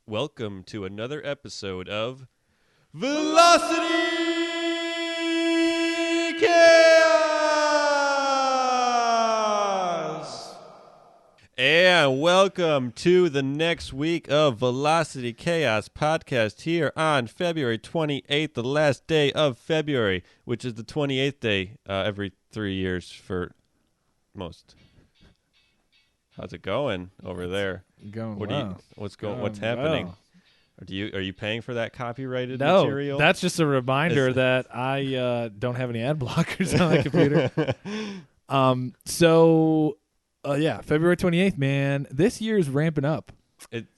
welcome to another episode of Velocity Chaos! And welcome to the next week of Velocity Chaos podcast here on February 28th, the last day of February, which is the 28th day every 3 years for most. How's it going over there? Going What's happening? Well. Are you paying for that copyrighted No, material? that's just a reminder that I don't have any ad blockers on my computer. February 28th, man. This year's ramping up.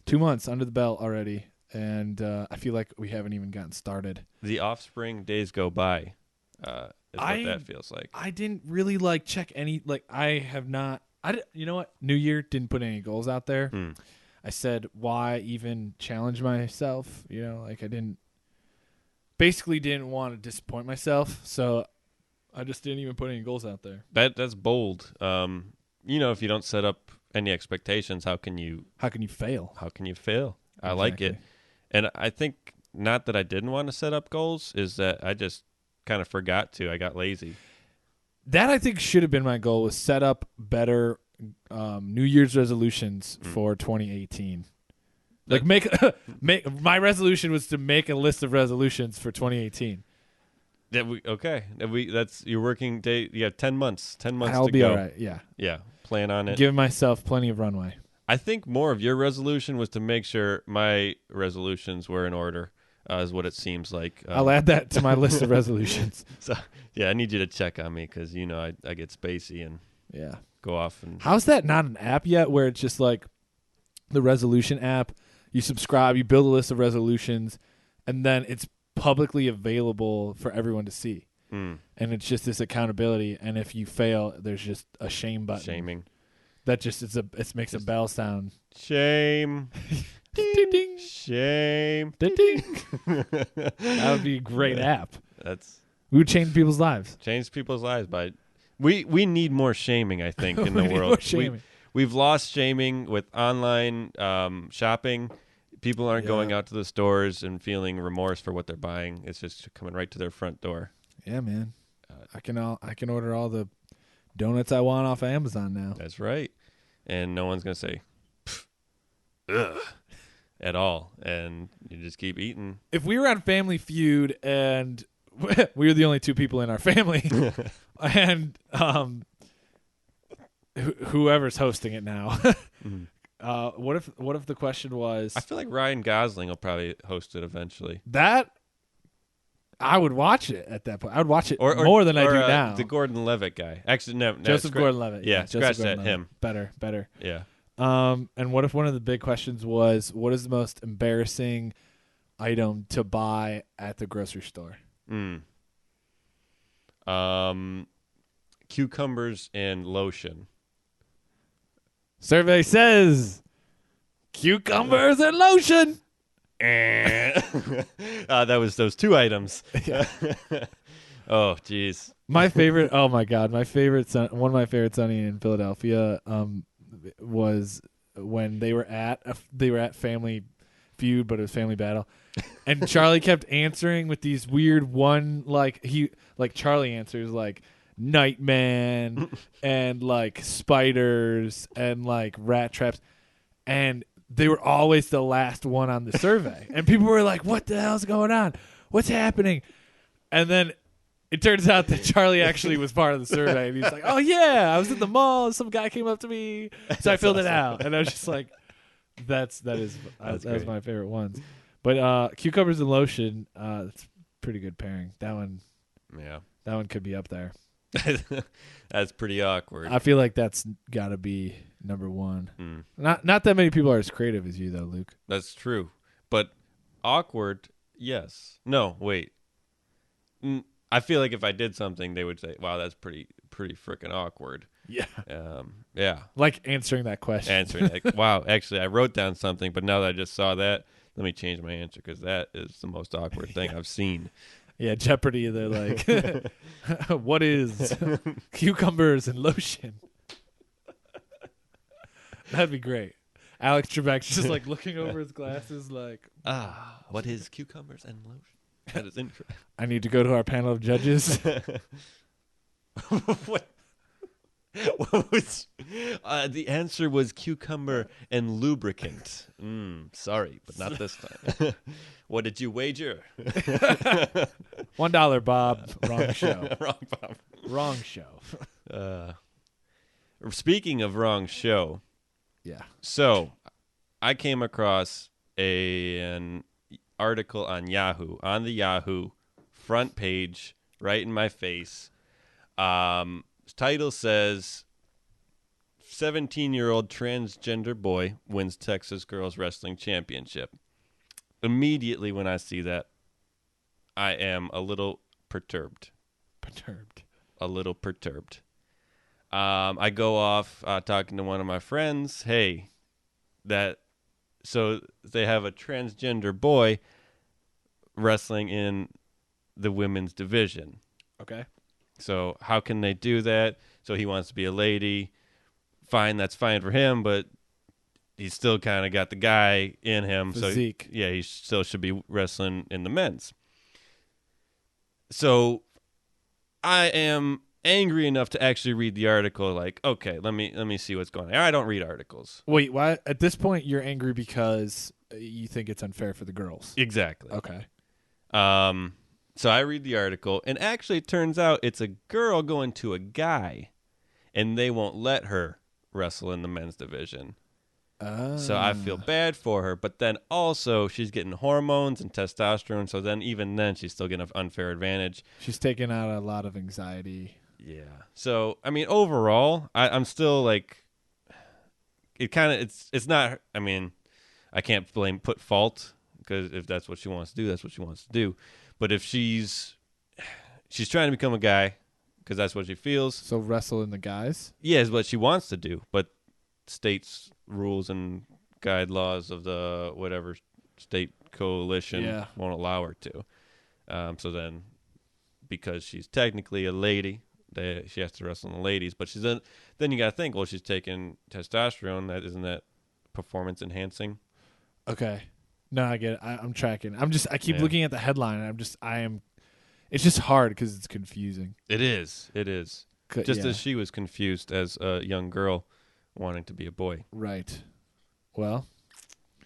2 months under the belt already, and I feel like we haven't even gotten started. The offspring days go by. Is what that feels like. I didn't really check any. I have not. You know what? New Year, didn't put any goals out there. I said, why even challenge myself? I didn't want to disappoint myself, so I just didn't even put any goals out there. That's bold. If you don't set up any expectations, how can you fail? How can you fail? Exactly. I like it. And I think not that I didn't want to set up goals, is that I just kind of forgot to. I got lazy. That I think should have been my goal, was set up better New Year's resolutions for 2018. My resolution was to make a list of resolutions for 2018. That's your working day. You have 10 months. 10 months I'll to be go. all right. Yeah. Yeah. Plan on it. Give myself plenty of runway. I think more of your resolution was to make sure my resolutions were in order. Is what it seems like. I'll add that to my list of resolutions. So, yeah, I need you to check on me because, I get spacey and go off. And how's that not an app yet where it's just like the resolution app? You subscribe, you build a list of resolutions, and then it's publicly available for everyone to see. And it's just this accountability. And if you fail, there's just a shame button. Shaming. That just it makes a bell sound. Shame. Ding, ding. Shame. Ding, ding. That would be a great app. We would change people's lives. Change people's lives by we need more shaming, I think, in the world. We've lost shaming with online shopping. People aren't going out to the stores and feeling remorse for what they're buying. It's just coming right to their front door. Yeah, man. I can order all the donuts I want off of Amazon now. That's right. And no one's going to say, ugh, at all. And you just keep eating. If we were on Family Feud and we were the only two people in our family, and whoever's hosting it now, what if the question was? I feel like Ryan Gosling will probably host it eventually. That I would watch it at that point. I would watch it more than I do now. The Gordon Levitt guy. Actually, no. Joseph Gordon-Levitt. Yeah, scratch that. Him. Better. Yeah. And what if one of the big questions was, what is the most embarrassing item to buy at the grocery store? Cucumbers and lotion. Survey says cucumbers and lotion. That was those two items. Yeah. Oh, jeez. My favorite. Oh my God, one of my favorites Sunny in Philadelphia was when they were at Family Feud, but it was Family Battle, and Charlie kept answering with these weird Charlie answers like Nightman and like spiders and like rat traps, and they were always the last one on the survey. And people were like, what the hell's going on? What's happening? And then it turns out that Charlie actually was part of the survey. And he's like, oh, yeah, I was in the mall. Some guy came up to me. So I filled it out. And I was just like, that was my favorite ones. But cucumbers and lotion, that's a pretty good pairing. That one could be up there. That's pretty awkward. I feel like that's got to be number one. Not that many people are as creative as you, though, Luke. That's true. But awkward, yes. No, wait. I feel like if I did something, they would say, wow, that's pretty freaking awkward. Yeah. Yeah. Like answering that question. Wow, actually, I wrote down something, but now that I just saw that, let me change my answer because that is the most awkward thing I've seen. Yeah, Jeopardy, they're like, what is cucumbers and lotion? That'd be great. Alex Trebek's just like looking over his glasses like, what is cucumbers and lotion? That is incorrect. I need to go to our panel of judges. What was the answer was cucumber and lubricant. Sorry, but not this time. What did you wager? $1, Bob. Wrong show. Wrong, Bob. Wrong show. Speaking of wrong show, Yeah. so I came across an article on Yahoo, on the Yahoo front page, right in my face. Title says 17-year-old transgender boy wins Texas girls wrestling championship. Immediately when I see that, I am a little perturbed. A little perturbed. I go off talking to one of my friends. Hey, so they have a transgender boy wrestling in the women's division. Okay. So how can they do that? So he wants to be a lady. Fine, that's fine for him, but he's still kind of got the guy in him. Physique. So yeah, he still should be wrestling in the men's. So I am angry enough to actually read the article. Like, okay, let me see what's going on. I don't read articles. Wait, why? At this point, you're angry because you think it's unfair for the girls. Exactly. Okay. So I read the article, and actually it turns out it's a girl going to a guy, and they won't let her wrestle in the men's division. So I feel bad for her, but then also she's getting hormones and testosterone, so then even then she's still getting an unfair advantage. She's taking out a lot of anxiety. Yeah. So, I mean, overall, I'm still like, it's not, I mean, I can't put fault, because if that's what she wants to do, that's what she wants to do. But if she's trying to become a guy because that's what she feels. So wrestle in the guys? Yeah, is what she wants to do. But states' rules and guide laws of the whatever state coalition won't allow her to. So then, because she's technically a lady, she has to wrestle in the ladies. But then you got to think, well, she's taking testosterone. Isn't that performance enhancing? Okay. No, I get it. I'm tracking. I keep looking at the headline, and it's just hard because it's confusing. It is. Just as she was confused as a young girl wanting to be a boy. Right. Well,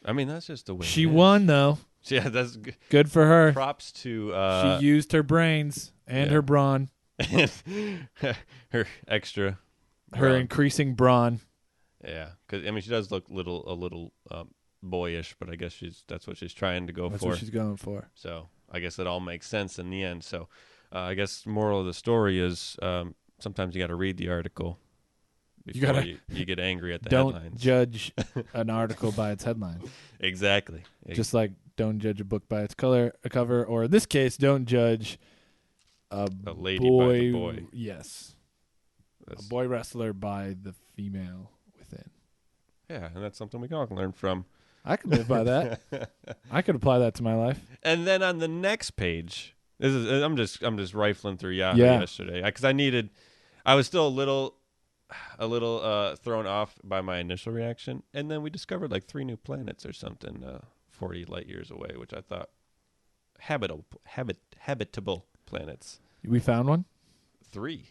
I mean, that's just the way she won, though. Yeah, that's good for her. Props to... she used her brains and her brawn. her extra... Her increasing brawn. Yeah, because, I mean, she does look a little boyish, but I guess that's what she's trying to go for. That's what she's going for. So I guess it all makes sense in the end. So I guess moral of the story is sometimes you got to read the article before you get angry at the headlines. Don't judge an article by its headline. Exactly. Just like don't judge a book by its cover, or in this case, don't judge a lady boy, by the boy. Yes. A boy wrestler by the female within. Yeah, and that's something we can all learn from. I could live by that. I could apply that to my life. And then on the next page, I'm just rifling through Yahoo yesterday because I was still a little thrown off by my initial reaction, and then we discovered like 3 new planets or something, 40 light years away, which I thought habitable planets. We found one. 3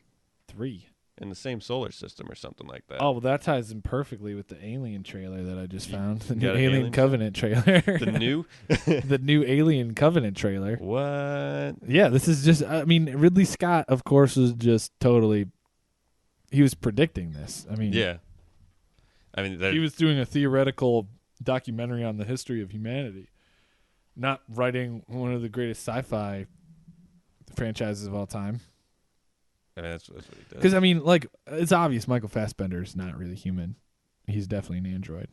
in the same solar system or something like that. Oh, well, that ties in perfectly with the Alien trailer that I just found. The new Alien Covenant trailer. The new Alien Covenant trailer. What? Yeah, this is just, I mean, Ridley Scott, of course, was just totally, he was predicting this. I mean, yeah. I mean, he was doing a theoretical documentary on the history of humanity, not writing one of the greatest sci-fi franchises of all time. I mean, that's what he does. Because, I mean, like, it's obvious Michael Fassbender's not really human. He's definitely an android.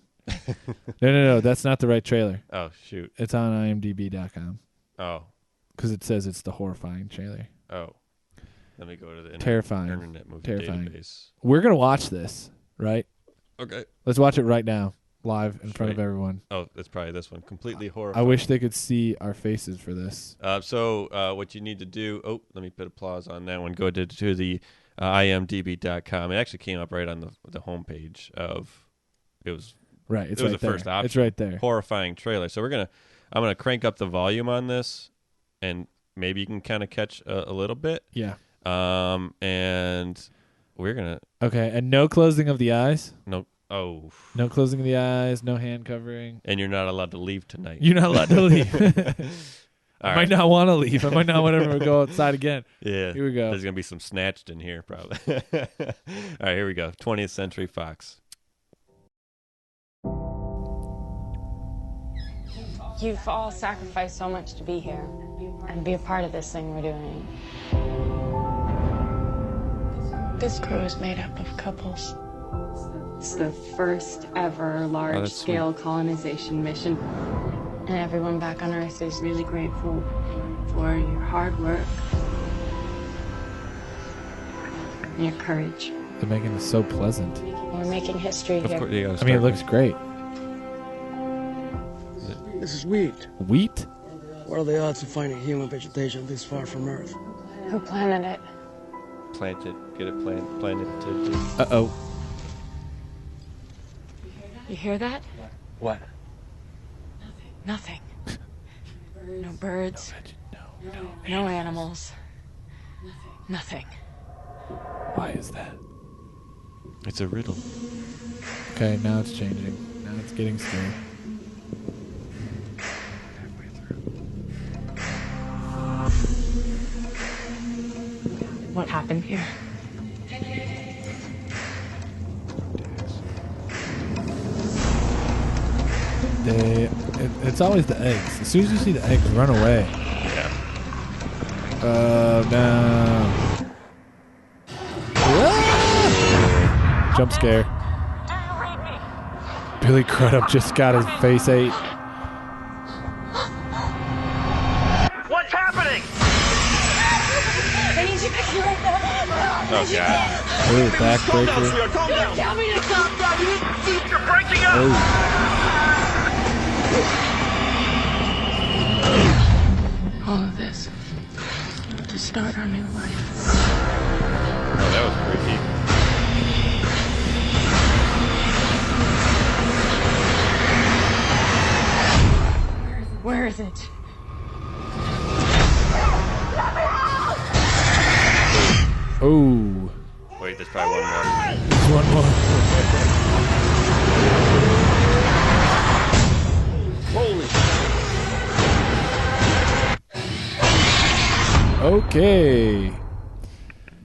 No, that's not the right trailer. Oh, shoot. It's on IMDb.com. Oh. Because it says it's the horrifying trailer. Oh. Let me go to the internet movie database. We're going to watch this, right? Okay. Let's watch it right now, live in front of everyone. Oh, that's probably this one. Completely horrifying. I wish they could see our faces for this. So what you need to do... Oh, let me put applause on that one. Go to the IMDb.com. It actually came up right on the homepage of... It was Right. It's it was right the there. first option. It's right there. Horrifying trailer. So I'm gonna crank up the volume on this, and maybe you can kind of catch a little bit. Yeah. And we're gonna Okay, and no closing of the eyes. no. Oh. No closing of the eyes. No hand covering. And you're not allowed to leave tonight. You're not allowed to leave. I might not want to leave. I might not want to ever go outside again. Yeah. Here we go. There's going to be some snatched in here, probably. All right, here we go. 20th Century Fox. You've all sacrificed so much to be here and be a part of this thing we're doing. This crew is made up of couples. It's the first ever large-scale colonization mission. And everyone back on Earth is Really grateful for your hard work and your courage. They're making it so pleasant. we're making history here. Of course, I mean, it looks great. This is wheat. Wheat? What are the odds of finding human vegetation this far from Earth? Who planted it? planted. Get it planted. Uh-oh. You hear that? What? Nothing. No birds. No animals. Nothing. Why is that? It's a riddle. Okay, now it's changing. Now it's getting scary. What happened here? It's always the eggs. As soon as you see the eggs, run away. Yeah. No. Ah! Jump scare. Billy Crudup just got his face ate. What's happening? I need you back here right now. Oh, God. Ooh, backbreaker. Calm down. Tell me to calm down. You're breaking up. Oh. All of this to start our new life. Oh, that was creepy. Where is it? Oh. Wait, there's probably one more. There's one more. Okay.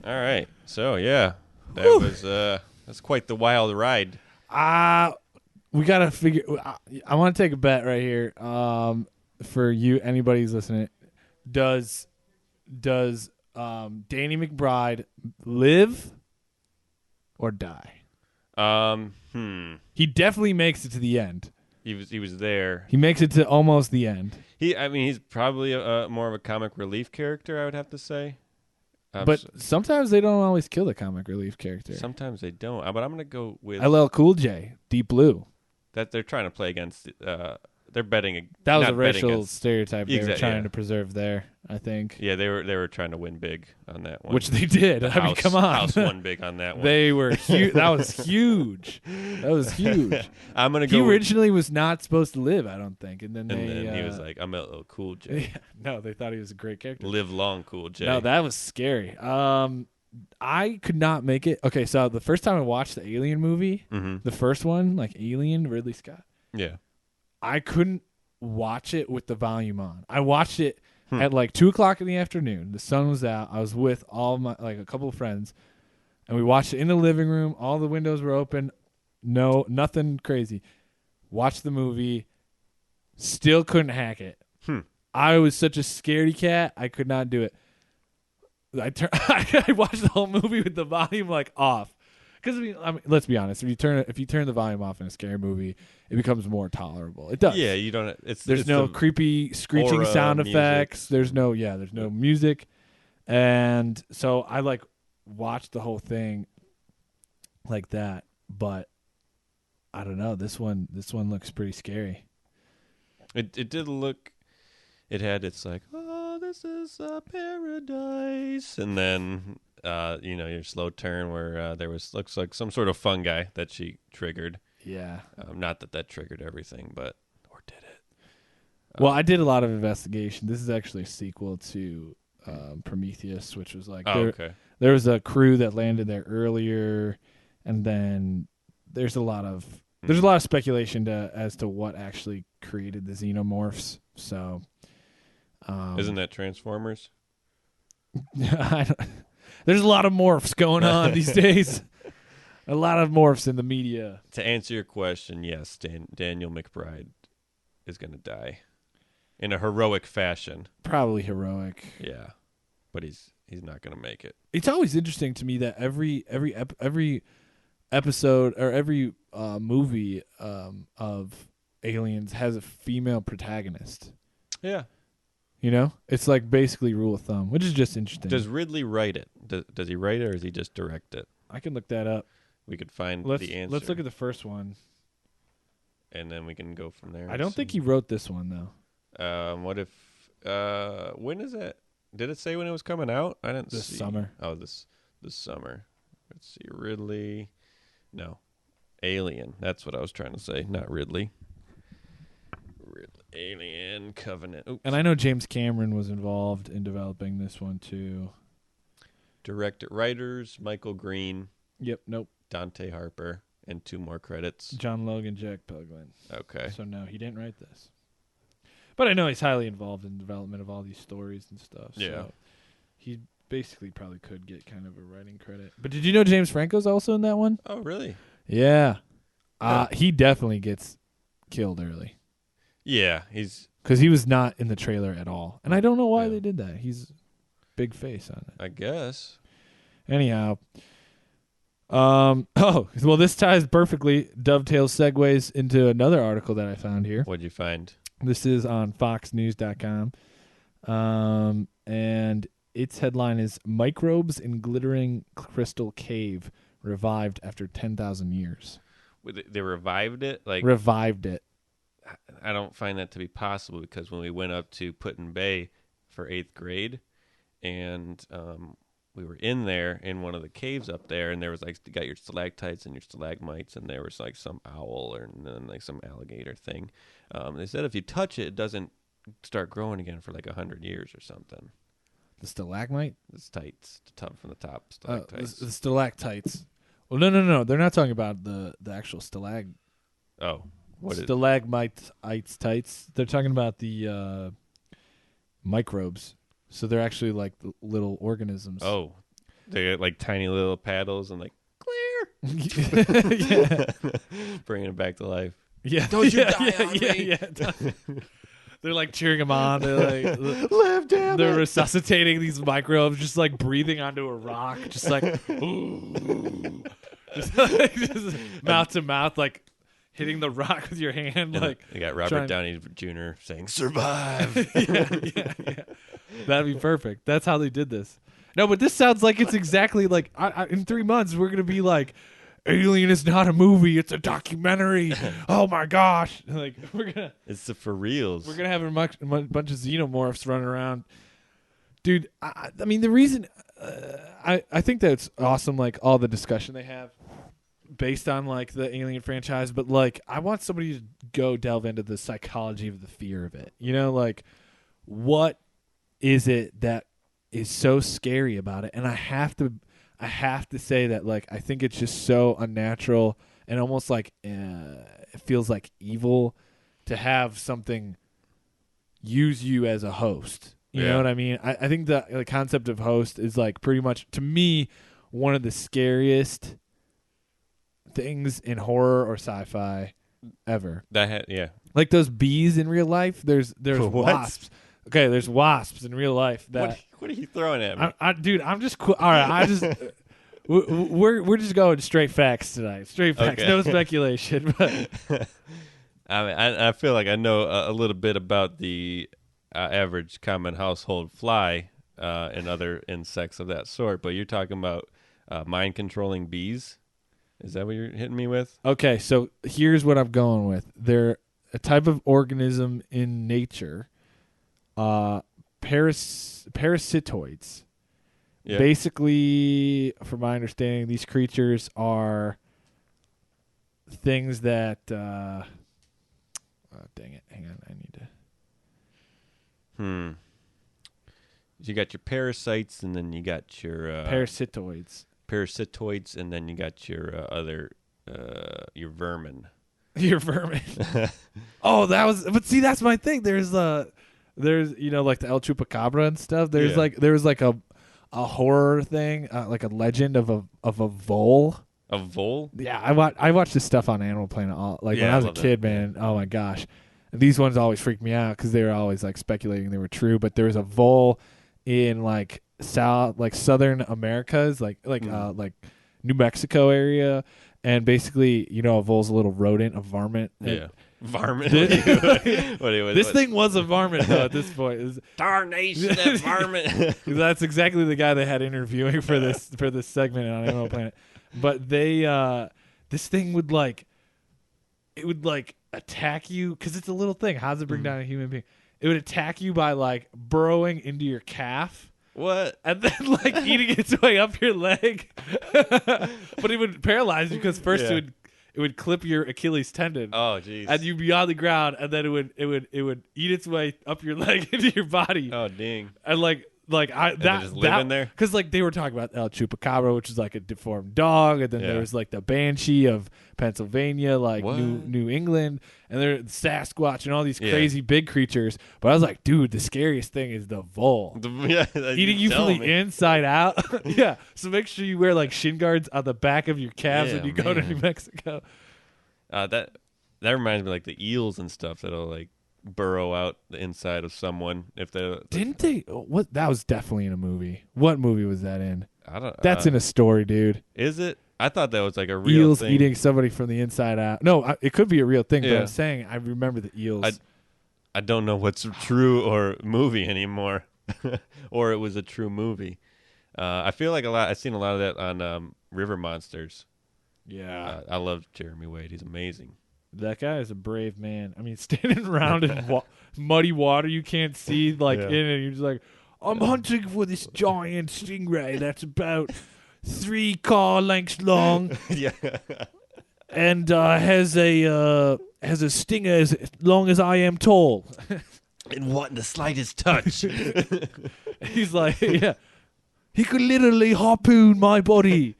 All right. So, yeah. That was that's quite the wild ride. We gotta figure. I want to take a bet right here. For you, anybody who's listening, does Danny McBride live or die? He definitely makes it to the end. He was there. He makes it to almost the end. He's probably more of a comic relief character, I would have to say. But sometimes they don't always kill the comic relief character. Sometimes they don't. But I'm going to go with LL Cool J, Deep Blue. that they're trying to play against. They're betting. That was not a betting racial against, stereotype they were trying yeah. to preserve there, I think. Yeah, they were trying to win big on that one. Which they did. I mean, come on. House won big on that one. They were huge. That was huge. That was huge. I'm gonna He go. originally was not supposed to live, I don't think, and then Then he was like, "I'm a Cool J. yeah, no, they thought he was a great character. Live long, Cool J." No, that was scary. I could not make it. Okay, so the first time I watched the Alien movie, the first one, like Alien, Ridley Scott, yeah. I couldn't watch it with the volume on. I watched it at like 2:00 in the afternoon. The sun was out. I was with all my a couple of friends, and we watched it in the living room. All the windows were open. No, nothing crazy. Watched the movie. Still couldn't hack it. I was such a scaredy cat. I could not do it. I watched the whole movie with the volume like off. Because I mean, let's be honest. If you turn the volume off in a scary movie, it becomes more tolerable. It does. Yeah, you don't. There's no creepy screeching aura, sound music. effects. There's no music, and so I like watched the whole thing like that. But I don't know. This one looks pretty scary. It did look. It had its like, oh, this is paradise, and then your slow turn where there looks like some sort of fungi that she triggered. Yeah. Not that triggered everything, but or did it? Well, I did a lot of investigation. This is actually a sequel to Prometheus, which was like there was a crew that landed there earlier, and then there's a lot of speculation as to what actually created the xenomorphs. So, isn't that Transformers? There's a lot of morphs going on these days. A lot of morphs in the media. To answer your question, yes, Daniel McBride is going to die in a heroic fashion. Probably heroic. Yeah, but he's not going to make it. It's always interesting to me that every episode or every movie of Aliens has a female protagonist. Yeah. You know? It's like basically rule of thumb, which is just interesting. Does Ridley write it? Does he write it, or does he just direct it? I can look that up. We could find the answer. Let's look at the first one. And then we can go from there. I don't think he wrote this one, though. What if... when is it? Did it say when it was coming out? I didn't see. This summer. Oh, this summer. Let's see. Ridley. No. Alien. That's what I was trying to say. Not Ridley. Alien Covenant. Oops. And I know James Cameron was involved in developing this one, too. Director, writers, Michael Green. Yep, nope. Dante Harper, and 2 more credits. John Logan, Jack Pilgrim. Okay. So no, he didn't write this. But I know he's highly involved in the development of all these stories and stuff. Yeah. So he basically probably could get kind of a writing credit. But did you know James Franco's also in that one? Oh, really? Yeah. He definitely gets killed early. Yeah, because he was not in the trailer at all. And I don't know why they did that. He's big face on it. I guess. Anyhow. Well, this ties perfectly, dovetails, segues into another article that I found here. What'd you find? This is on foxnews.com. And its headline is Microbes in Glittering Crystal Cave Revived After 10,000 Years. They revived it? Revived it. I don't find that to be possible because when we went up to Put-in Bay for 8th grade and we were in there in one of the caves up there, and there was you got your stalactites and your stalagmites, and there was some owl and then some alligator thing. They said if you touch it, it doesn't start growing again for 100 years or something. The stalagmite? The tights, the top from the top, stalactites. The stalactites. Well, no. They're not talking about the actual stalag. Oh. Stalagmites, tights. They're talking about the microbes. So they're actually like little organisms. Oh, they got tiny little paddles and clear. Yeah. Bringing it back to life. Yeah. Don't you die on me. Yeah. They're cheering them on. They're live, damn they're it. resuscitating these microbes, just breathing onto a rock, just ooh. just mouth to mouth, hitting the rock with your hand. You got Robert Downey Jr. saying, survive. yeah. That'd be perfect. That's how they did this. No, but this sounds like it's exactly in 3 months, we're going to be Alien is not a movie, it's a documentary. Oh my gosh. It's the for reals. We're going to have a bunch of xenomorphs running around. Dude, I mean, the reason I think that's awesome, all the discussion they have based on the Alien franchise, but I want somebody to go delve into the psychology of the fear of it. What is it that is so scary about it? And I have to say that I think it's just so unnatural and almost it feels evil to have something use you as a host. You know what I mean? I think the concept of host is pretty much, to me, one of the scariest things in horror or sci-fi ever. Those bees in real life. There's wasps. Okay, there's wasps in real life. What are you throwing at me? Dude, I'm just cool. All right, we're just going straight facts tonight. Straight facts, no speculation. But I feel like I know a little bit about the average common household fly and other insects of that sort, but you're talking about mind controlling bees. Is that what you're hitting me with? Okay, so here's what I'm going with. They're a type of organism in nature, parasitoids. Yeah. Basically, from my understanding, these creatures are things that. Oh, dang it! Hang on, I need to. You got your parasites, and then you got your Parasitoids. Parasitoids, and then you got your other your vermin. Your vermin. Oh, but see, that's my thing. There's like the El Chupacabra and stuff. There's like a horror thing, like a legend of a vole. A vole? Yeah, I watched this stuff on Animal Planet when I was a kid, man. Oh my gosh, and these ones always freaked me out because they were always like speculating they were true. But there was a vole in like southern Americas, like New Mexico area. And basically, a vole's a little rodent, a varmint. Yeah. Varmint? This thing was a varmint, though, at this point. Darnation, that varmint. That's exactly the guy they had interviewing for this segment on Animal Planet. But this thing would, attack you, because it's a little thing. How does it bring down a human being? It would attack you by, burrowing into your calf. What? And then eating its way up your leg. But it would paralyze you because first it would clip your Achilles tendon. Oh, jeez. And you'd be on the ground, and then it would eat its way up your leg into your body. Oh, dang. And just live in there? Because they were talking about El Chupacabra, which is like a deformed dog, and then there was the Banshee of Pennsylvania, New England, and there's Sasquatch and all these crazy big creatures. But I was like, dude, the scariest thing is the vole. Eating you from the inside out. Yeah. So make sure you wear shin guards on the back of your calves when you go to New Mexico. That reminds me the eels and stuff that'll burrow out the inside of someone if they didn't they. What, that was definitely in a movie. What movie was that in? I don't. That's in a story, dude. Is it? I thought that was a real eels thing. Eating somebody from the inside out. No, it could be a real thing. But I'm saying I remember the eels. I don't know what's true or movie anymore, or it was a true movie. I feel like I've seen a lot of that on River Monsters. Yeah, I love Jeremy Wade. He's amazing. That guy is a brave man. I mean, standing around in muddy water you can't see in it. You're just like, I'm hunting for this giant stingray that's about 3 car lengths long. Yeah. And has a stinger as long as I am tall. And wanting the slightest touch. He's like, yeah. He could literally harpoon my body.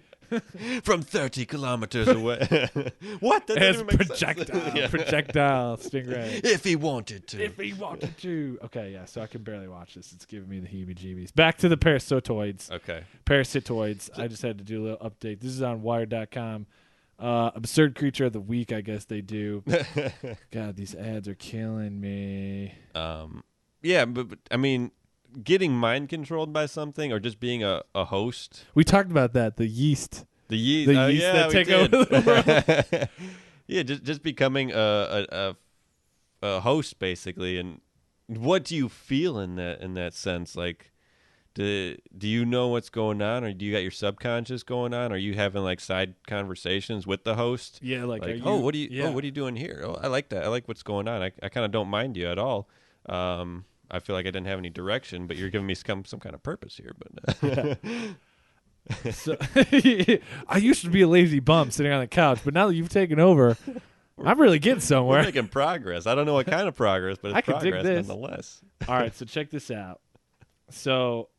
From 30 kilometers away. What? That as doesn't make projectile, sense. projectile stingray. If he wanted to. If he wanted to. Okay, yeah, so I can barely watch this. It's giving me the heebie-jeebies. Back to the parasitoids. Okay. Parasitoids. I just had to do a little update. This is on Wired.com. Absurd Creature of the Week, I guess they do. God, these ads are killing me. Yeah, but I mean, getting mind controlled by something or just being a host. We talked about that. The yeast. The yeast that take over the world. Yeah, just becoming a host basically. And what do you feel in that sense? Do you know what's going on, or do you got your subconscious going on? Are you having side conversations with the host? Yeah, what are you doing here? Oh, I like that. I like what's going on. I kind of don't mind you at all. I feel like I didn't have any direction, but you're giving me some kind of purpose here. But so, I used to be a lazy bum sitting on the couch, but now that you've taken over, I'm really getting somewhere. We're making progress. I don't know what kind of progress, but it's progress nonetheless. All right, so check this out. So,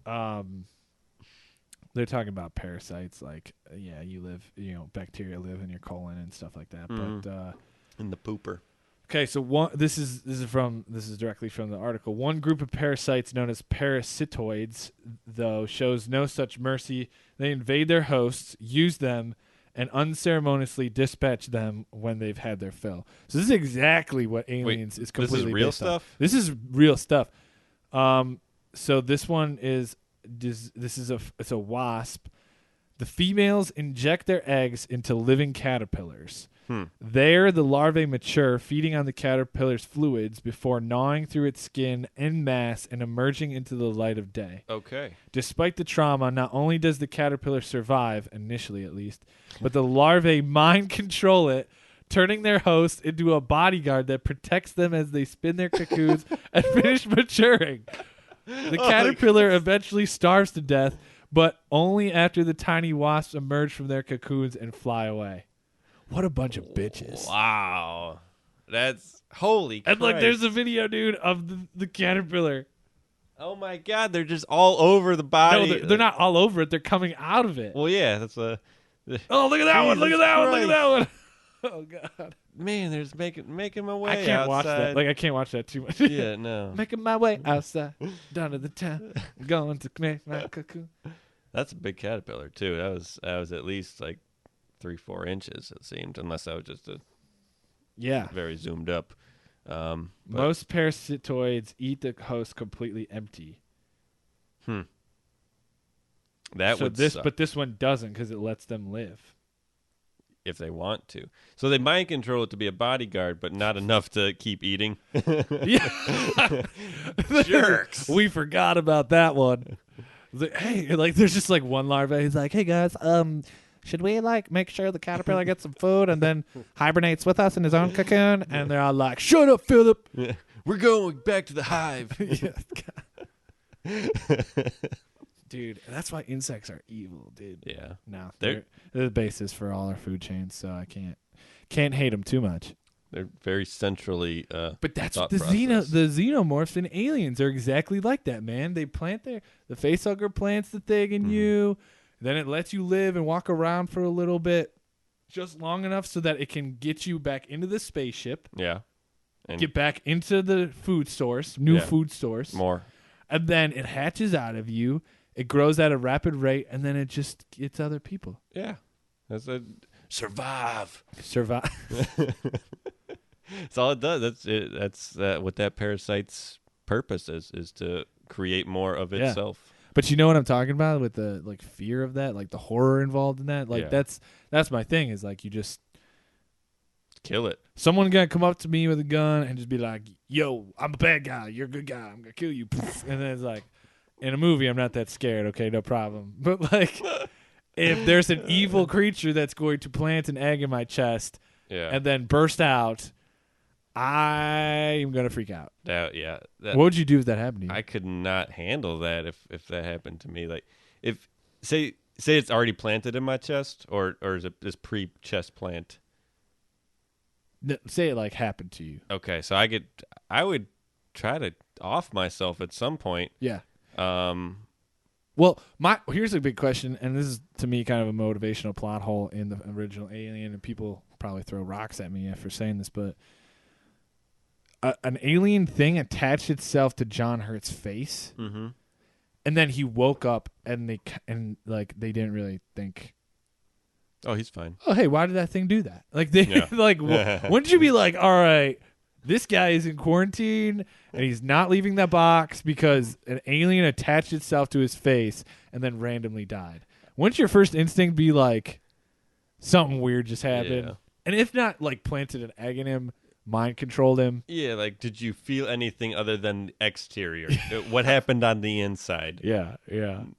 they're talking about parasites. You live, bacteria live in your colon and stuff like that. But in the pooper. Okay, so this is directly from the article. One group of parasites known as parasitoids, though, shows no such mercy. They invade their hosts, use them, and unceremoniously dispatch them when they've had their fill. So this is exactly what Aliens is completely this is real based on. stuff? This is real stuff. So this one is it's a wasp. The females inject their eggs into living caterpillars. There, the larvae mature, feeding on the caterpillar's fluids before gnawing through its skin en masse and emerging into the light of day. Okay. Despite the trauma, not only does the caterpillar survive, initially at least, but the larvae mind control it, turning their host into a bodyguard that protects them as they spin their cocoons and finish maturing. The caterpillar eventually starves to death, but only after the tiny wasps emerge from their cocoons and fly away. What a bunch of bitches. Wow. That's holy And Christ. there's a video, dude, of the caterpillar. Oh my God, they're just all over the body. No, they're not all over it. They're coming out of it. Well, yeah, that's a. Oh, look at that one! Look at that one! Look at that one! Oh God, man, there's making my way. I can't watch that. outside. Like I can't watch that too much. Yeah, no. Making my way outside, down to the town, going to make my cocoon. That's a big caterpillar too. That was at least like 3-4 inches. It seemed, unless that was just a very zoomed up. Most parasitoids eat the host completely empty. That so would this, suck but this one doesn't because it lets them live. if they want to. So they mind control it to be a bodyguard, but not enough to keep eating. Yeah, Jerks. We forgot about that one. Like, hey, there's just one larva. He's like, hey guys, should we make sure the caterpillar gets some food and then hibernates with us in his own cocoon? And they're all like, shut up, Philip. Yeah. We're going back to the hive. Dude, that's why insects are evil, dude. Yeah. No, they're the basis for all our food chains, so I can't hate them too much. They're very centrally but that's thought the process. the xenomorphs in Aliens are exactly like that, man. They plant the facehugger plants the thing in you, then it lets you live and walk around for a little bit, just long enough so that it can get you back into the spaceship. Yeah. And get back into the food source, new food source. More. And then it hatches out of you. It grows at a rapid rate, and then it just gets other people. Yeah. That's a survive. That's all it does. That's it. That's what that parasite's purpose is to create more of itself. But you know what I'm talking about with the fear of that, the horror involved in that. That's my thing. Is you just kill it. Someone gonna come up to me with a gun and just be like, "Yo, I'm a bad guy. You're a good guy. I'm gonna kill you." And then it's in a movie, I'm not that scared. Okay, no problem. But if there's an evil creature that's going to plant an egg in my chest and then burst out, I am gonna freak out. What would you do if that happened to you? I could not handle that if that happened to me. If say it's already planted in my chest, or is it this pre-chest plant? Say it happened to you. Okay, so I would try to off myself at some point. Yeah. Well, here's a big question, and this is to me kind of a motivational plot hole in the original Alien, and people probably throw rocks at me for saying this, but an alien thing attached itself to John Hurt's face, and then he woke up, and they didn't really think, oh, he's fine. Oh, hey, why did that thing do that? Wouldn't you be like, all right, this guy is in quarantine and he's not leaving that box because an alien attached itself to his face and then randomly died? Wouldn't your first instinct be something weird just happened? Yeah. And if not, planted an egg in him, mind controlled him? Yeah, did you feel anything other than exterior? What happened on the inside? Yeah.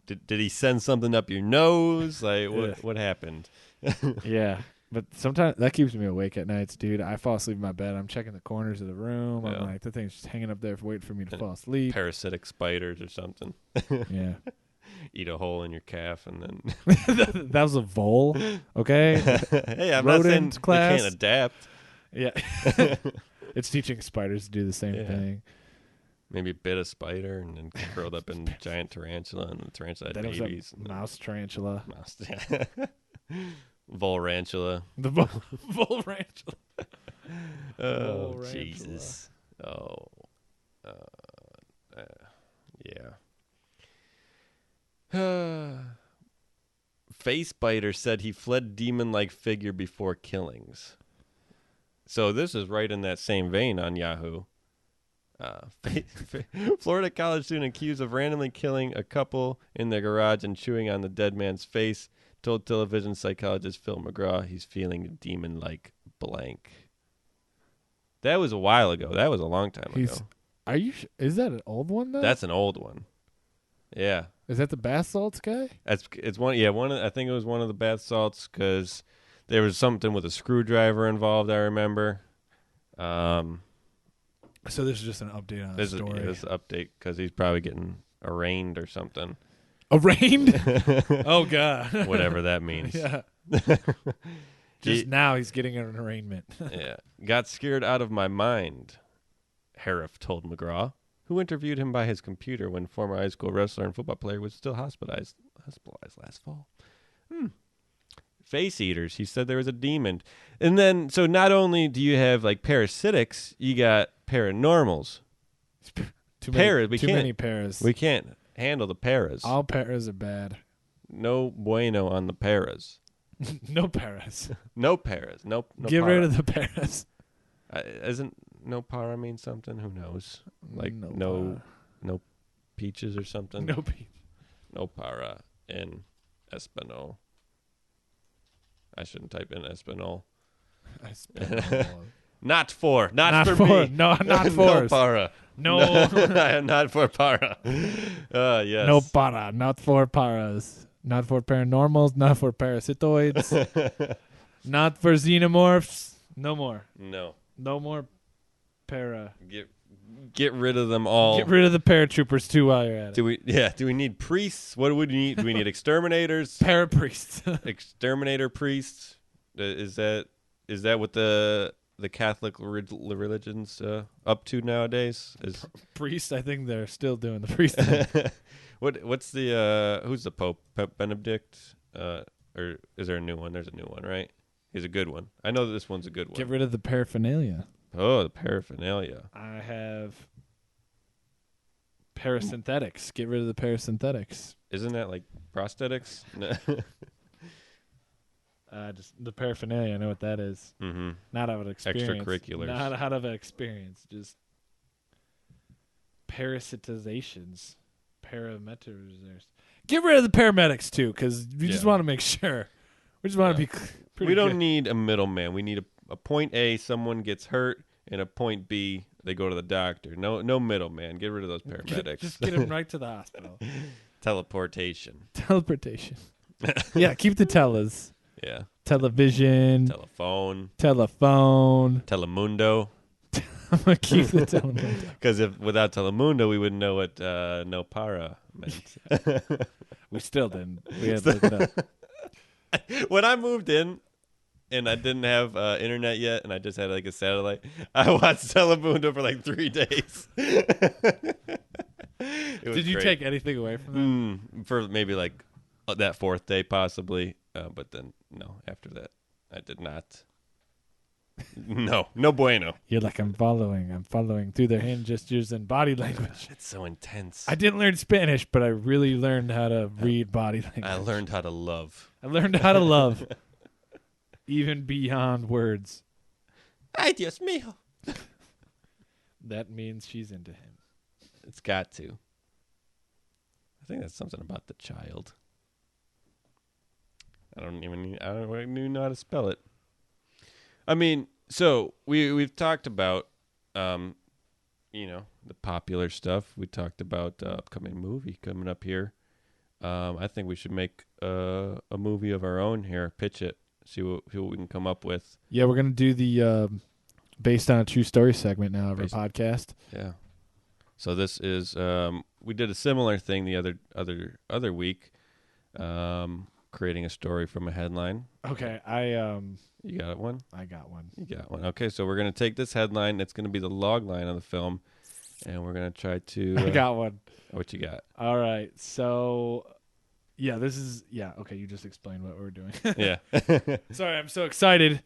Did he send something up your nose? What happened? Yeah. But sometimes that keeps me awake at nights, dude. I fall asleep in my bed. I'm checking the corners of the room. I'm like, the thing's just hanging up there waiting for me to fall asleep. Parasitic spiders or something. Yeah. Eat a hole in your calf and then... That was a vole, okay? Hey, I'm not saying class. they can't adapt. Yeah. It's teaching spiders to do the same thing. Maybe bit a spider and then curled up in a giant tarantula, and the tarantula had babies. Mouse tarantula. Volrantula. The Volrantula. Oh, Jesus. Oh. Yeah. Facebiter said he fled demon-like figure before killings. So this is right in that same vein on Yahoo. Florida college student accused of randomly killing a couple in their garage and chewing on the dead man's face told television psychologist Phil McGraw he's feeling a demon-like blank. That was a while ago. That was a long time ago. Are you? Is that an old one though? That's an old one. Yeah. Is that the bath salts guy? It's one. Yeah, I think it was one of the bath salts because there was something with a screwdriver involved. I remember. So this is just an update on the story. This is an update because he's probably getting arraigned or something. Arraigned? Oh God. Whatever that means. Yeah. Just now he's getting an arraignment. Yeah. Got scared out of my mind, Harif told McGraw, who interviewed him by his computer when former high school wrestler and football player was still hospitalized last fall. Face eaters. He said there was a demon. And then, so not only do you have like parasitics, you got paranormals. Too many paras. We can't handle the paras. All paras are bad. No bueno on the paras. No paras. No paras. No Get para. rid of the paras. Isn't no para mean something? Who knows? Like No no peaches or something? No peach. No para in Espanol. I shouldn't type in Espanol. Not for me. No, not for. No para. No. Not for para. Yes. No para. Not for paras. Not for paranormals. Not for parasitoids. Not for xenomorphs. No more. No. No more para. Get rid of them all. Get rid of the paratroopers too while you're at it. Do we need priests? What do we need? Do we need exterminators? Parapriests. Exterminator priests? Is that what the Catholic religion's up to nowadays? Is Priest? I think they're still doing the priest thing. what's the who's the Pope? Pope Benedict? Or is there a new one? There's a new one, right? He's a good one. I know that this one's a good one. Get rid of the paraphernalia. Oh, the paraphernalia. I have parasynthetics. Get rid of the parasynthetics. Isn't that like prosthetics? Just the paraphernalia. I know what that is. Mm-hmm. Not out of experience. Extracurriculars. Not out of experience. Just parasitizations. Parameters. Get rid of the paramedics too, because we just want to make sure. We just want to be pretty We don't good. need a middleman. We need a point A, someone gets hurt, and a point B, they go to the doctor. No middleman. Get rid of those paramedics. Just get them right to the hospital. Teleportation. Teleportation. Yeah, keep the tellas. Yeah. Television. Telephone. Telemundo. I'm going to keep the Telemundo. Because without Telemundo, we wouldn't know what no para meant. We still didn't. We had to look it up. When I moved in and I didn't have internet yet and I just had like a satellite, I watched Telemundo for like 3 days. Did you take anything away from that? For maybe like that 4th day possibly. But then, no, after that, I did not. No bueno. You're like, I'm following through their hand gestures and body language. It's so intense. I didn't learn Spanish, but I really learned how to read body language. I learned how to love. Even beyond words. Ay, Dios mío. That means she's into him. It's got to. I think that's something about the child. I don't even know how to spell it. I mean, so we've talked about, the popular stuff. We talked about upcoming movie coming up here. I think we should make a movie of our own here. Pitch it. See what we can come up with. Yeah, we're gonna do the based on a true story segment now of our podcast. Yeah. So this is we did a similar thing the other week. Creating a story from a headline. Okay, You got one? I got one. You got one. Okay, so we're going to take this headline. It's going to be the log line of the film, and we're going to try to... I got one. What you got? All right, so... Yeah, this is... Yeah, okay, you just explained what we're doing. Yeah. Sorry, I'm so excited.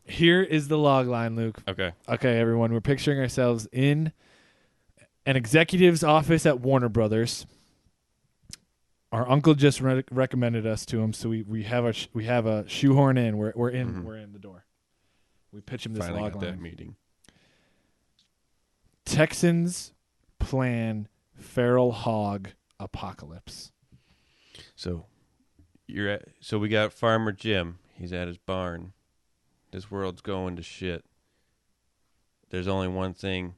Here is the log line, Luke. Okay. Okay, everyone, we're picturing ourselves in an executive's office at Warner Brothers. Our uncle just recommended us to him, so we have a shoehorn in. We're in the door. We pitch him this Finally log got line. that meeting. Texans plan feral hog apocalypse. So we got Farmer Jim. He's at his barn. This world's going to shit. There's only one thing.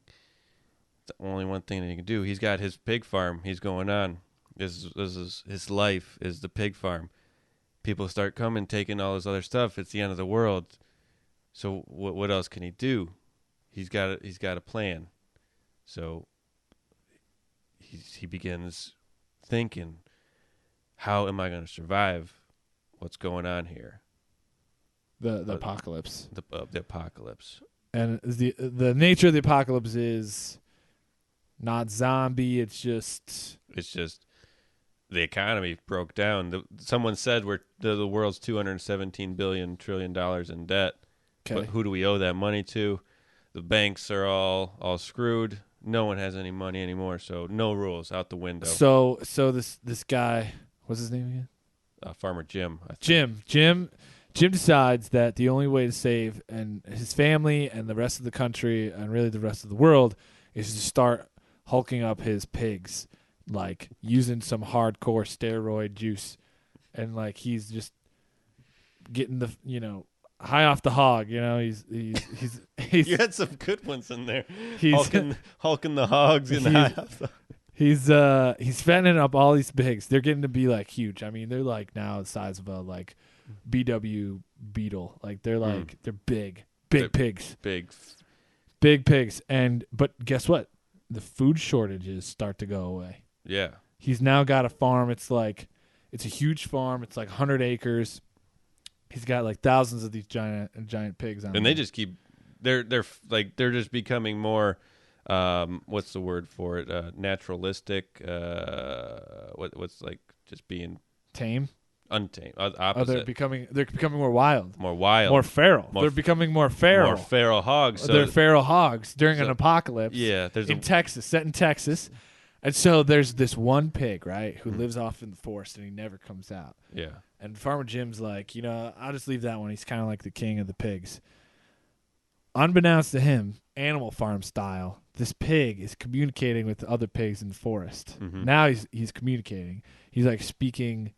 The only one thing that he can do. He's got his pig farm. He's going on. This is his life is the pig farm. People start coming, taking all his other stuff. It's the end of the world. So what else can he do? He's got a plan. So he begins thinking, how am I going to survive what's going on here? The apocalypse. The apocalypse. And the nature of the apocalypse is not zombie. It's just the economy broke down. Someone said we're the world's $217 trillion in debt. okay. But who do we owe that money to? The banks are all screwed. No one has any money anymore, so no rules out the window. So this guy, what's his name again? Farmer Jim. I think. Jim decides that the only way to save and his family and the rest of the country and really the rest of the world is to start hulking up his pigs, like using some hardcore steroid juice, and like he's just getting the high off the hog. He's You had some good ones in there. He's hulking the hogs and high off the. He's fattening up all these pigs. They're getting to be like huge. I mean, they're like now the size of a like BW Beetle. Like they're like they're big pigs. Big pigs. But guess what? The food shortages start to go away. Yeah. He's now got a farm. It's a huge farm. It's like 100 acres. He's got like thousands of these giant pigs on. And they just keep they're just becoming more what's the word for it? Naturalistic. What's like just being tame, untamed. Opposite. they're becoming more wild, more feral. They're becoming more feral. More feral hogs. So they're feral hogs during an apocalypse. Yeah, set in Texas, and so there's this one pig, right, who lives off in the forest and he never comes out. Yeah, and Farmer Jim's like, I'll just leave that one. He's kind of like the king of the pigs. Unbeknownst to him, Animal Farm style, this pig is communicating with the other pigs in the forest. Mm-hmm. Now he's communicating. He's like speaking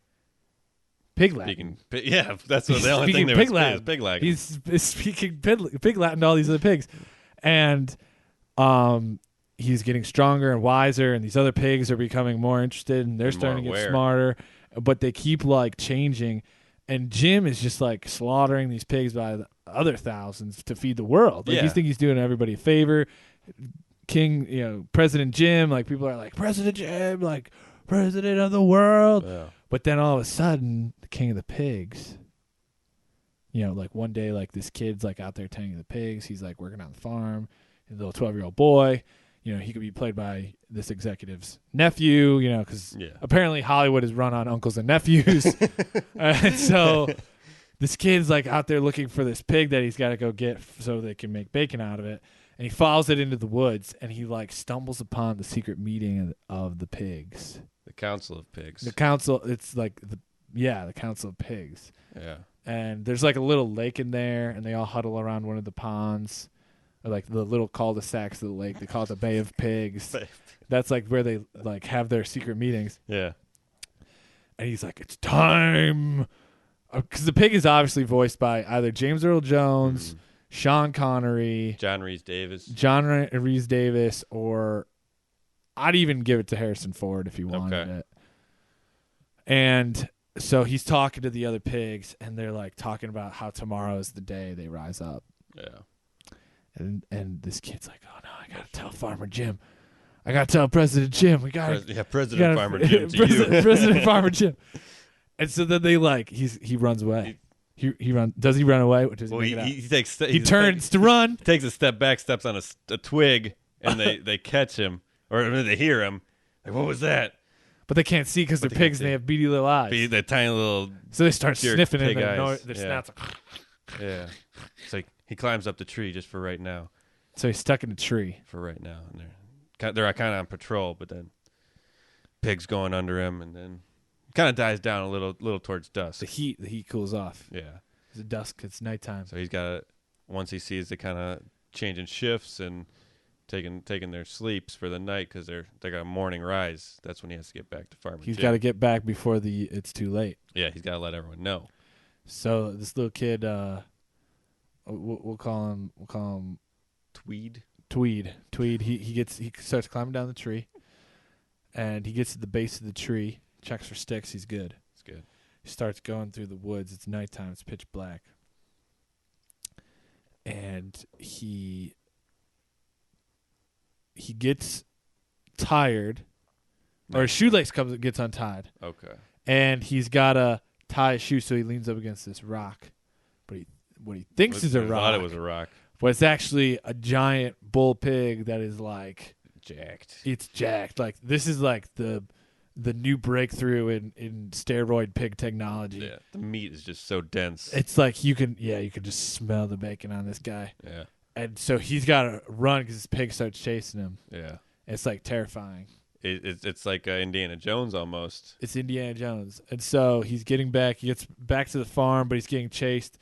pig Latin. That's the only thing they would speak is pig Latin. He's speaking pig Latin to all these other pigs. And he's getting stronger and wiser, and these other pigs are becoming more interested, and they're starting to get smarter. But they keep like changing. And Jim is just like slaughtering these pigs by the other thousands to feed the world. Like, you think he's doing everybody a favor. President Jim, like people are like, President Jim, like president of the world. Yeah. But then all of a sudden, the king of the pigs, like one day, like this kid's like out there tending the pigs. He's like working on the farm. His little 12-year-old boy, he could be played by this executive's nephew, because apparently Hollywood is run on uncles and nephews. And so this kid's like out there looking for this pig that he's got to go get so they can make bacon out of it. And he follows it into the woods, and he like stumbles upon the secret meeting of the pigs. The Council of Pigs. The council, it's like the Council of Pigs. Yeah. And there's like a little lake in there, and they all huddle around one of the ponds. Or like the little cul-de-sacs of the lake. They call it the Bay of Pigs. That's like where they like have their secret meetings. Yeah. And he's like, it's time. Because the pig is obviously voiced by either James Earl Jones, Sean Connery, John Rhys Davis, or I'd even give it to Harrison Ford if he wanted it. And so he's talking to the other pigs, and they're like talking about how tomorrow is the day they rise up. Yeah. And this kid's like, oh no, I gotta tell Farmer Jim. I gotta tell President Jim. President Farmer Jim to you. President Farmer Jim. And so then they like he runs away. He run. Does he run away? Or does he turns to run. Takes a step back, steps on a twig, and they catch him, or they hear him. Like, what was that? But they can't see because they're pigs and they have beady little eyes. The tiny little. So they start sniffing in their snouts. Yeah. So he climbs up the tree just for right now. So he's stuck in a tree for right now, and they're kind of on patrol. But then pig's going under him, and then kind of dies down a little towards dusk. The heat cools off. Yeah. It's dusk. It's nighttime. So he's got to, once he sees the kind of changing shifts and taking their sleeps for the night because they got a morning rise. That's when he has to get back to Farmer Jim. He's got to get back before it's too late. Yeah, he's got to let everyone know. So this little kid, we'll call him Tweed. He starts climbing down the tree, and he gets to the base of the tree. Checks for sticks. He's good. It's good. He starts going through the woods. It's nighttime. It's pitch black, and he gets tired, or his shoelace gets untied. Okay. And he's got to tie his shoe, so he leans up against this rock. But what he thinks is a rock. Thought it was a rock. But it's actually a giant bull pig that is like jacked. It's jacked. Like this is like the new breakthrough in steroid pig technology. Yeah, the meat is just so dense. It's like you can just smell the bacon on this guy. Yeah. And so he's got to run because this pig starts chasing him. Yeah. It's like terrifying. It's like Indiana Jones almost. It's Indiana Jones. And so he's getting back. He gets back to the farm, but he's getting chased.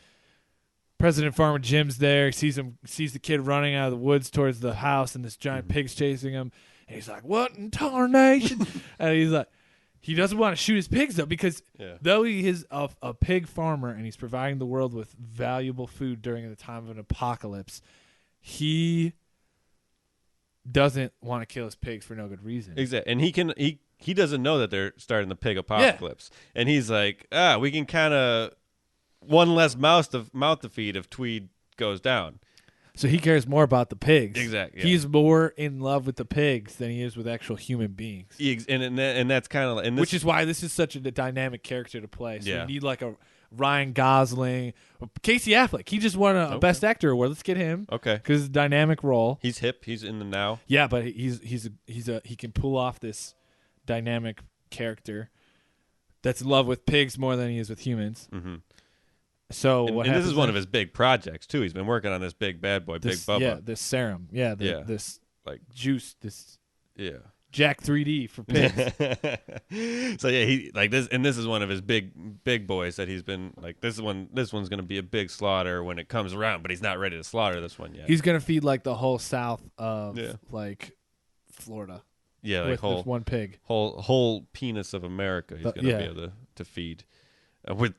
President Farmer Jim's there. Sees the kid running out of the woods towards the house, and this giant pig's chasing him. And he's like, "What in tarnation?" And he's like, he doesn't want to shoot his pigs though, because though he is a pig farmer and he's providing the world with valuable food during the time of an apocalypse, he doesn't want to kill his pigs for no good reason. Exactly, and he doesn't know that they're starting the pig apocalypse, and he's like, we can kind of one less mouth to feed if Tweed goes down. So he cares more about the pigs. Exactly. Yeah. He's more in love with the pigs than he is with actual human beings. And that's kind of like, which is why this is such a dynamic character to play. So you need like a Ryan Gosling, Casey Affleck. He just won a Best Actor award. Let's get him. Okay. Because it's a dynamic role. He's hip. He's in the now. Yeah, but he can pull off this dynamic character that's in love with pigs more than he is with humans. Mm-hmm. So and this is one of his big projects too. He's been working on this big bad boy, Big Bubba. Yeah, this serum. Yeah, this like juice. This Jack 3D for pigs. So he like this, and this is one of his big boys that he's been like. This one's going to be a big slaughter when it comes around, but he's not ready to slaughter this one yet. He's going to feed like the whole south of like Florida. Yeah, like with one pig, whole penis of America. He's going to be able to feed with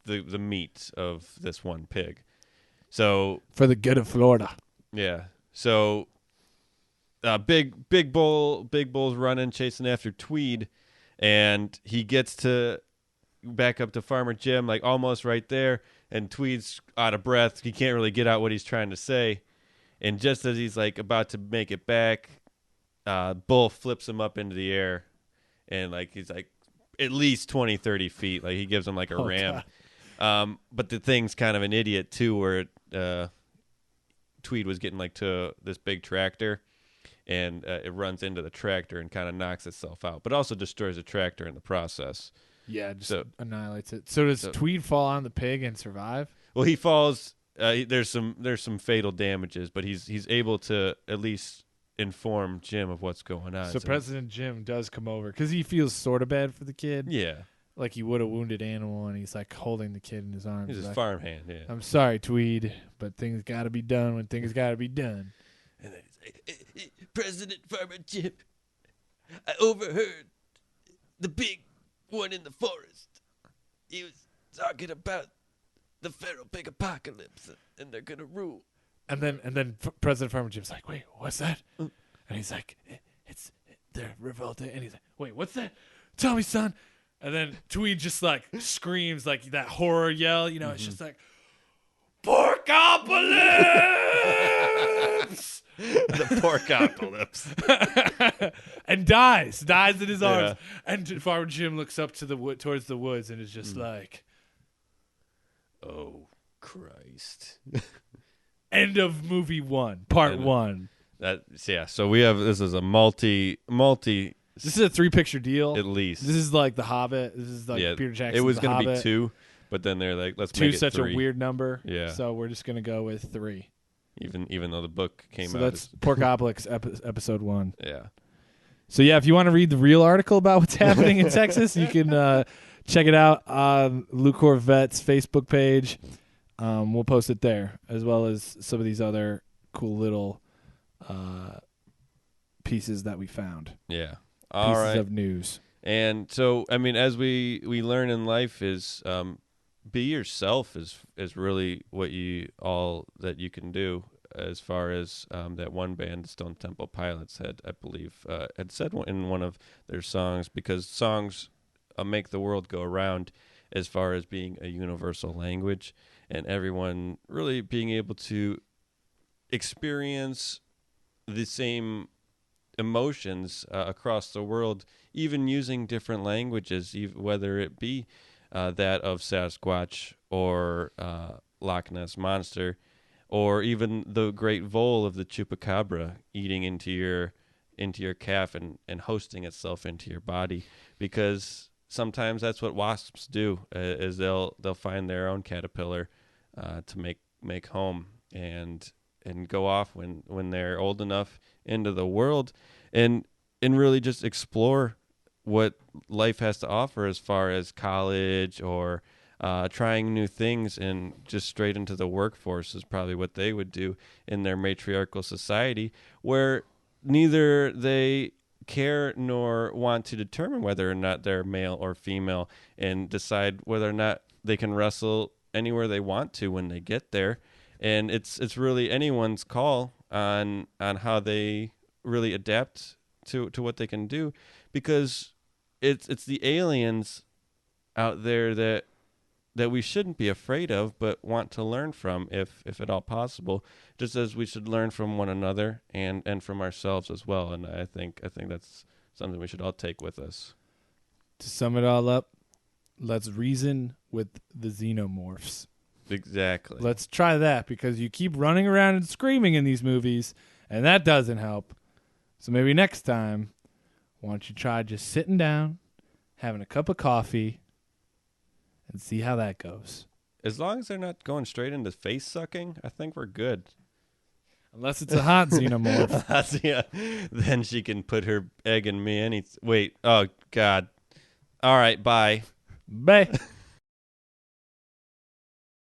the meat of this one pig. So for the good of Florida. Yeah. So big bull's running, chasing after Tweed, and he gets to back up to Farmer Jim, like almost right there, and Tweed's out of breath. He can't really get out what he's trying to say. And just as he's like about to make it back, Bull flips him up into the air, and like he's like at least 20, 30 feet. Like he gives him like a ram. But the thing's kind of an idiot too, where Tweed was getting like to this big tractor, and it runs into the tractor and kind of knocks itself out, but also destroys the tractor in the process. Yeah, just annihilates it. So does Tweed fall on the pig and survive? Well, he falls. There's some fatal damages, but he's able to at least inform Jim of what's going on. So President Jim does come over because he feels sort of bad for the kid. Yeah. Like he would a wounded animal, and he's like holding the kid in his arms. He's his like, farmhand, yeah. I'm sorry, Tweed, but things got to be done when things got to be done. And then he's like, President Farmer Jim, I overheard the big one in the forest. He was talking about the feral pig apocalypse, and they're gonna rule. And then President Farmer Jim's like, wait, what's that? And he's like, they're revolting. And he's like, wait, what's that? Tell me, son. And then Tweed just like screams like that horror yell, you know, It's just like, Porkpocalypse! The Porkpocalypse. And dies in his arms. And Farmer Jim looks up to towards the woods and is just like, oh Christ. End of movie 1, part 1. So we have, this is a multi. This is a 3-picture deal. At least. This is like The Hobbit. This is like Peter Jackson's It was going to be 2, but then they're like, let's 2 make it 3. 2 such a weird number. Yeah. So we're just going to go with 3. Even though the book came out. So that's Porkpocalypse episode 1. Yeah. So yeah, if you want to read the real article about what's happening in Texas, you can check it out on Lou Korvette's Facebook page. We'll post it there, as well as some of these other cool little pieces that we found. Yeah. Pieces of news. And so, I mean, as we learn in life is be yourself is really what that you can do, as far as that one band, Stone Temple Pilots, had said in one of their songs, because songs make the world go around, as far as being a universal language, and everyone really being able to experience the same emotions across the world, even using different languages, whether it be that of Sasquatch or Loch Ness Monster, or even the great vole of the chupacabra eating into your calf and hosting itself into your body, because sometimes that's what wasps do, is they'll find their own caterpillar to make home and go off when they're old enough into the world and really just explore what life has to offer as far as college or trying new things, and just straight into the workforce is probably what they would do in their matriarchal society, where neither they care nor want to determine whether or not they're male or female, and decide whether or not they can wrestle anywhere they want to when they get there. And it's really anyone's call on how they really adapt to what they can do, because it's the aliens out there that we shouldn't be afraid of, but want to learn from, if at all possible, just as we should learn from one another and from ourselves as well. And I think that's something we should all take with us. To sum it all up, let's reason with the xenomorphs. Exactly. Let's try that, because you keep running around and screaming in these movies, and that doesn't help. So maybe next time, why don't you try just sitting down, having a cup of coffee, and see how that goes. As long as they're not going straight into face sucking, I think we're good. Unless it's a hot xenomorph. Yeah. Then she can put her egg in me. Wait. Oh, God. All right. Bye. Bye.